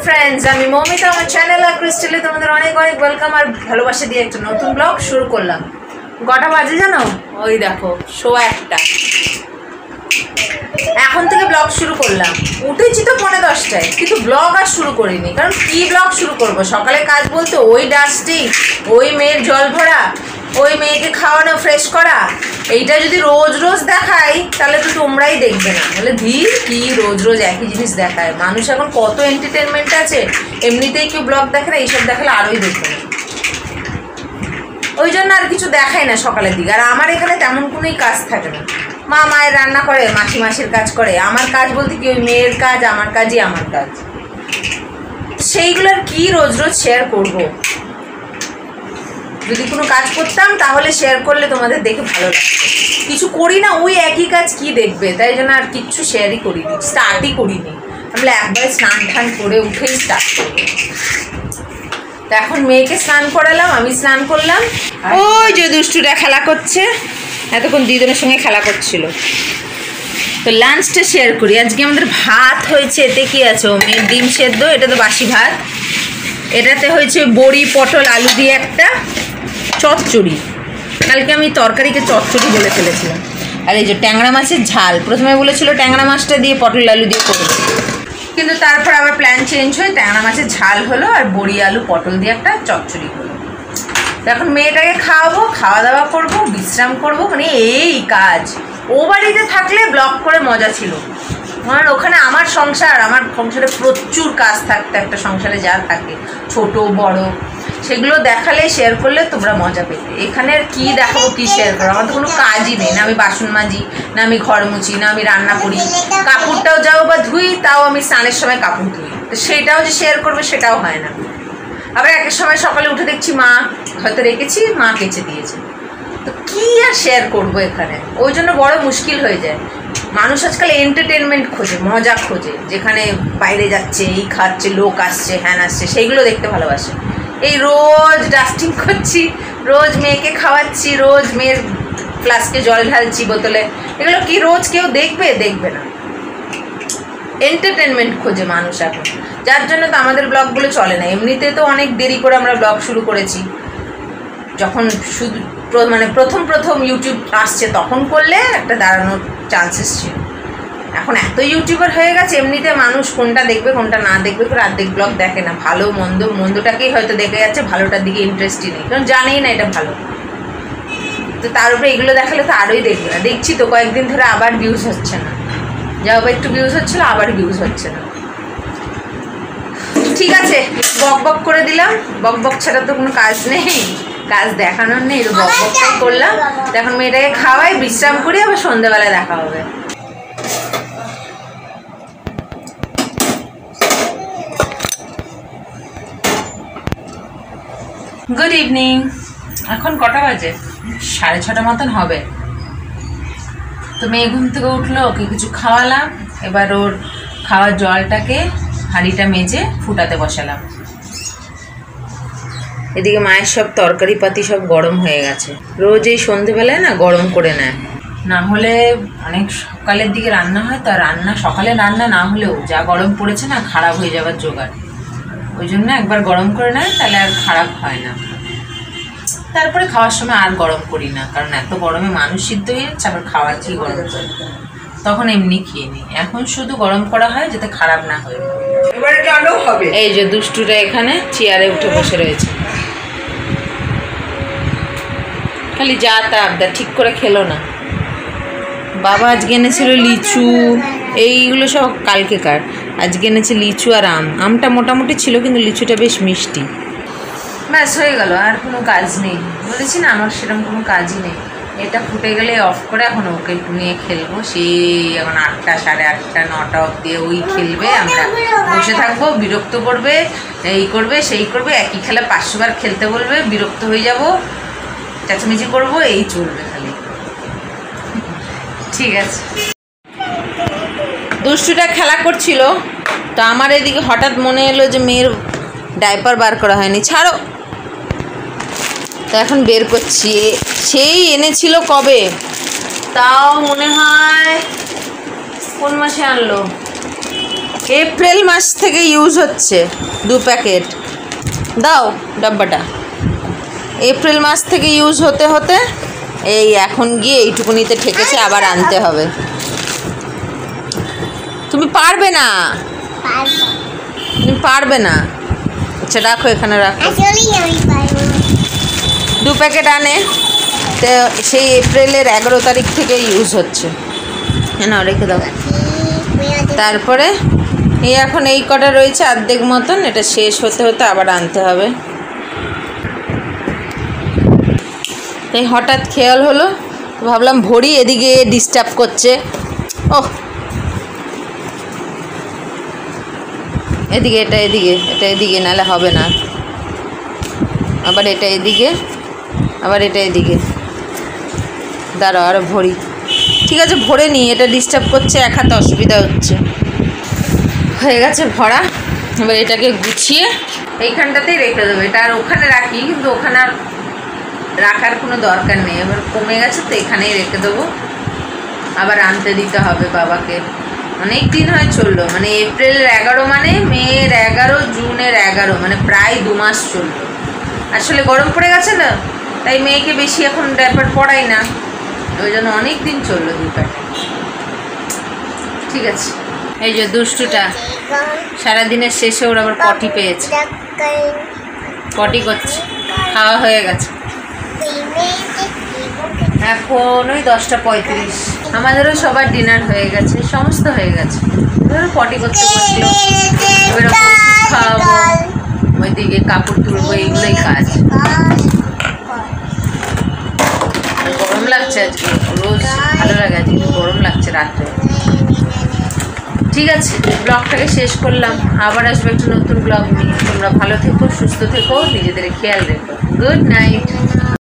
Friends আমি মৌমিতা আমার channel আর ক্রিস্টালে তোমাদের অনেক অনেক ওয়েলকাম আর ভালোবাসা দিয়ে একটা নতুন ব্লগ শুরু করলাম। কটা বাজে জানো? ওই দেখো 1:15 এখন থেকে ব্লগ শুরু করলাম। উঠেছি তো 10:30টায়, কিন্তু ব্লগ আর শুরু করিনি, কারণ কি ব্লগ শুরু করব? সকালে কাজ বলতে ওই ডাস্টিং, ওই মেয়ের জল ভরা, ওই মেয়েকে খাওয়ানো, ফ্রেশ করা, এইটা যদি রোজ রোজ দেখাই তাহলে তো তোমরাই দেখবে না। বলে ধীর কি রোজ রোজ একই জিনিস দেখায়। মানুষ এখন কত এন্টারটেনমেন্ট আছে, এমনিতেই কেউ ব্লগ দেখে না, এইসব দেখালে আরোই দেখবে না। ওই জন্য আর কিছু দেখাই না সকালের দিকে। আর আমার এখানে তেমন কোনোই কাজ থাকে না। মা মায়ের রান্না করে, মাসি মাসির কাজ করে, আমার কাজ বলতে কি ওই মেয়ের কাজ, আমার কাজই আমার কাজ। সেইগুলোর কি রোজ রোজ শেয়ার করব? যদি কোনো কাজ করতাম তাহলে শেয়ার করলে তোমাদের দেখে ভালো লাগতো। কিছু করি না, ওই একই কাজ কি দেখবে, তাই জন্য আর কিচ্ছু শেয়ারই করিনি, স্টার্টই করিনি। আমরা একবারে স্নান টান করে উঠেই স্টার্ট করবো। তো এখন মেয়েকে স্নান করালাম, আমি স্নান করলাম। ওই যে দুষ্টুটা খেলা করছে, এতক্ষণ দিদনের সঙ্গে খেলা করছিল। তো লাঞ্চটা শেয়ার করি। আজকে আমাদের ভাত হয়েছে, এতে কি আছে? মেয়ের ডিম সেদ্ধ, এটা তো বাসি ভাত। এটাতে হয়েছে বড়ি, পটল, আলু দিয়ে একটা চচ্চড়ি। কালকে আমি তরকারিকে চচ্চড়ি বলে ফেলেছিলাম। আর এই যে ট্যাংরা মাছের ঝাল, প্রথমে বলেছিল ট্যাংরা মাছটা দিয়ে পটল আলু দিয়ে করবে, কিন্তু তারপর আবার প্ল্যান চেঞ্জ হয়ে ট্যাংরা মাছের ঝাল হলো আর বড়ি, আলু, পটল দিয়ে একটা চচ্চড়ি হলো। তো এখন মেয়েটাকে খাওয়াবো, খাওয়া দাওয়া করবো, বিশ্রাম করবো, মানে এই কাজ। ও বাড়িতে থাকলে ব্লগ করে মজা ছিল, কারণ ওখানে আমার সংসারে প্রচুর কাজ থাকতো। একটা সংসারে যা থাকে ছোট বড়, সেগুলো দেখালে, শেয়ার করলে তোমরা মজা পেতে। এখানে আর কী দেখাবো, কী শেয়ার করো? আমার তো কোনো কাজই নেই, না আমি বাসন মাজি, না আমি ঘর মুছি, না আমি রান্না করি। কাপড়টাও যাও বা ধুই, তাও আমি স্নানের সময় কাপড় ধুই, তো সেটাও যে শেয়ার করবে সেটাও হয় না। আবার এক সময় সকালে উঠে দেখছি মা হয়তো রেখেছি, মা কেচে দিয়েছে, তো কী আর শেয়ার করবো এখানে? ওই জন্য বড় মুশকিল হয়ে যায়। মানুষ আজকাল এন্টারটেনমেন্ট খোঁজে, মজা খোঁজে, যেখানে বাইরে যাচ্ছে, এই খাচ্ছে, লোক আসছে, হ্যান আসছে, সেইগুলো দেখতে ভালোবাসে। এই রোজ ডাস্টিং করছি, রোজ মেয়েকে খাওয়াচ্ছি, রোজ মেয়ের ফ্লাস্কে জল ঢালছি বোতলে, এগুলো কি রোজ কেউ দেখবে? দেখবে না। এন্টারটেনমেন্ট খোঁজে মানুষ এখন, যার জন্য তো আমাদের ব্লগগুলো চলে না। এমনিতে তো অনেক দেরি করে আমরা ব্লগ শুরু করেছি, যখন শুধু মানে প্রথম ইউটিউব আসছে তখন করলে একটা দাঁড়ানোর চান্সেস ছিল। এখন এত ইউটিউবার হয়ে গেছে, এমনিতে মানুষ কোনটা দেখবে কোনটা না দেখবে করে অর্ধেক ব্লগ দেখে না। ভালো মন্দটাকেই হয়তো দেখে যাচ্ছে, ভালোটার দিকে ইন্টারেস্টই নেই, কারণ জানেই না এটা ভালো। তো তার উপরে এগুলো দেখালে তো আরোই দেখবে না। দেখছি তো কয়েকদিন ধরে আবার ভিউজ হচ্ছে না, যাও একটু ভিউজ হচ্ছিলো, আবার ভিউজ হচ্ছে না। ঠিক আছে, বক করে দিলাম। বক ছাড়া তো কোনো কাজ নেই, কাজ দেখানোর নেই, তো বকটাই করলাম। এখন মেয়েটাকে খাওয়াই, বিশ্রাম করি, আবার সন্ধ্যাবেলায় দেখা হবে। Good evening. এখন কটা বাজে? 6:30 মতন হবে। তো মেয়ে ঘুম থেকে উঠলো, ওকে কিছু খাওয়ালাম। এবার ওর খাওয়ার জলটাকে হাঁড়িটা মেজে ফুটাতে বসালাম। এদিকে মায়ের সব তরকারি পাতি সব গরম হয়ে গেছে। রোজ এই সন্ধেবেলায় না গরম করে নেয়, না হলে অনেক সকালের দিকে রান্না হয়, তা সকালে রান্না না হলেও যা গরম পড়েছে না, খারাপ হয়ে যাবার জোগাড়। ওই জন্য একবার গরম করে নেয়, তাহলে আর খারাপ হয় না। তারপরে খাওয়ার সময় আর গরম করি না, কারণ এত গরমে মানুষ সিদ্ধ হয়ে যাচ্ছে, আবার খাওয়ার কি গরম করে, তখন এমনি খেয়ে নিই। এখন শুধু গরম করা হয় যাতে খারাপ না হয়। এই যে দুষ্টুটা এখানে চেয়ারে উঠে বসে রয়েছে, খালি যা তা আবদার, ঠিক করে খেলো না। বাবা আজকে এনেছিল লিচু, এইগুলো সব কালকেকার। আজকে এনেছে লিচু আর আমটা মোটামুটি ছিল, কিন্তু লিচুটা বেশ মিষ্টি। ব্যাস হয়ে গেল, আর কোনো কাজ নেই। বলেছি না আমার সেরকম কোনো কাজই নেই। এটা ফুটে গেলে অফ করে এখন ওকে একটু নিয়ে খেলবো। সেই এখন 8টা, 8:30, 9টা অব্দি ওই খেলবে, আমরা বসে থাকবো, বিরক্ত করবে, এই করবে সেই করবে, একই খেলা 500 বার খেলতে বলবে, বিরক্ত হয়ে যাব, চেঁচামেচি করবো, এই চলবে খালি। ঠিক আছে, দুষ্টুটা খেলা করছিল, তো আমার এদিকে হঠাৎ মনে এলো যে মেয়ের ডাইপার বার করা হয়নি, ছাড়ো। তো এখন বের করছি। সেই এনেছিল কবে, তাও মনে হয় কোন মাসে আনলো, এপ্রিল মাস থেকে ইউজ হচ্ছে 2 প্যাকেট। দাও ডাব্বাটা। এপ্রিল মাস থেকে ইউজ হতে হতে এই এখন গিয়ে এইটুকুনিতে ঠেকেছে, আবার আনতে হবে। তুমি পারবে না, তুমি পারবে না। আচ্ছা রাখো, এখানে রাখো। 2 প্যাকেট আনে, তো সেই এপ্রিলের 11 তারিখ থেকে ইউজ হচ্ছে। হ্যাঁ রেখে দাও। তারপরে এই এখন এই কটা রয়েছে অর্ধেক মতন, এটা শেষ হতে হতে আবার আনতে হবে। তাই হঠাৎ খেয়াল হলো, ভাবলাম ভরি, এদিকে ডিস্টার্ব করছে। ওহ এদিকে, এটা এদিকে, এটা এদিকে, নাহলে হবে না। আবার এটা এদিকে, আবার এটা এদিকে। দাঁড়াও আরও ভরি। ঠিক আছে ভরে নিই, এটা ডিস্টার্ব করছে, এক হাতে অসুবিধা হচ্ছে। হয়ে গেছে ভরা। এবার এটাকে গুছিয়ে এইখানটাতেই রেখে দেবো। এটা আর ওখানে রাখি, কিন্তু ওখানে আর রাখার কোনো দরকার নেই। এবার কমে গেছে তো এখানেই রেখে দেবো। আবার আনতে দিতে হবে বাবাকে। অনেক দিন হয় চললো, মানে এপ্রিলের 11 মানে মেয়ের 11, জুনের 11, মানে প্রায় 2 মাস চললো। আসলে গরম পড়ে গেছে না, তাই মেয়েকে বেশি এখন ডায়াপার পরাই না, ওই জন্য অনেক দিন চললো 2 প্যাকেট। ঠিক আছে, এই যে দুষ্টুটা সারাদিনের শেষে ওর আবার পটি পেয়েছে, পটি করছে। খাওয়া হয়ে গেছে, এখন ওই 10:35। আমাদেরও সবার ডিনার হয়ে গেছে, সমস্ত হয়ে গেছে। ধরো পটি করতে বসলো, এবার ওষুধ খাওয়াবো, ওইদিকে কাপড় তুলবো, এইগুলোই কাজ। গরম লাগছে আজকে, রোজ ভালো লাগে, আজকে গরম লাগছে রাত্রে। ঠিক আছে, ব্লগটাকে শেষ করলাম। আবার আসবে একটা নতুন ব্লগ নিয়ে। তোমরা ভালো থেকো, সুস্থ থেকো, নিজেদের খেয়াল রেখো। Good night.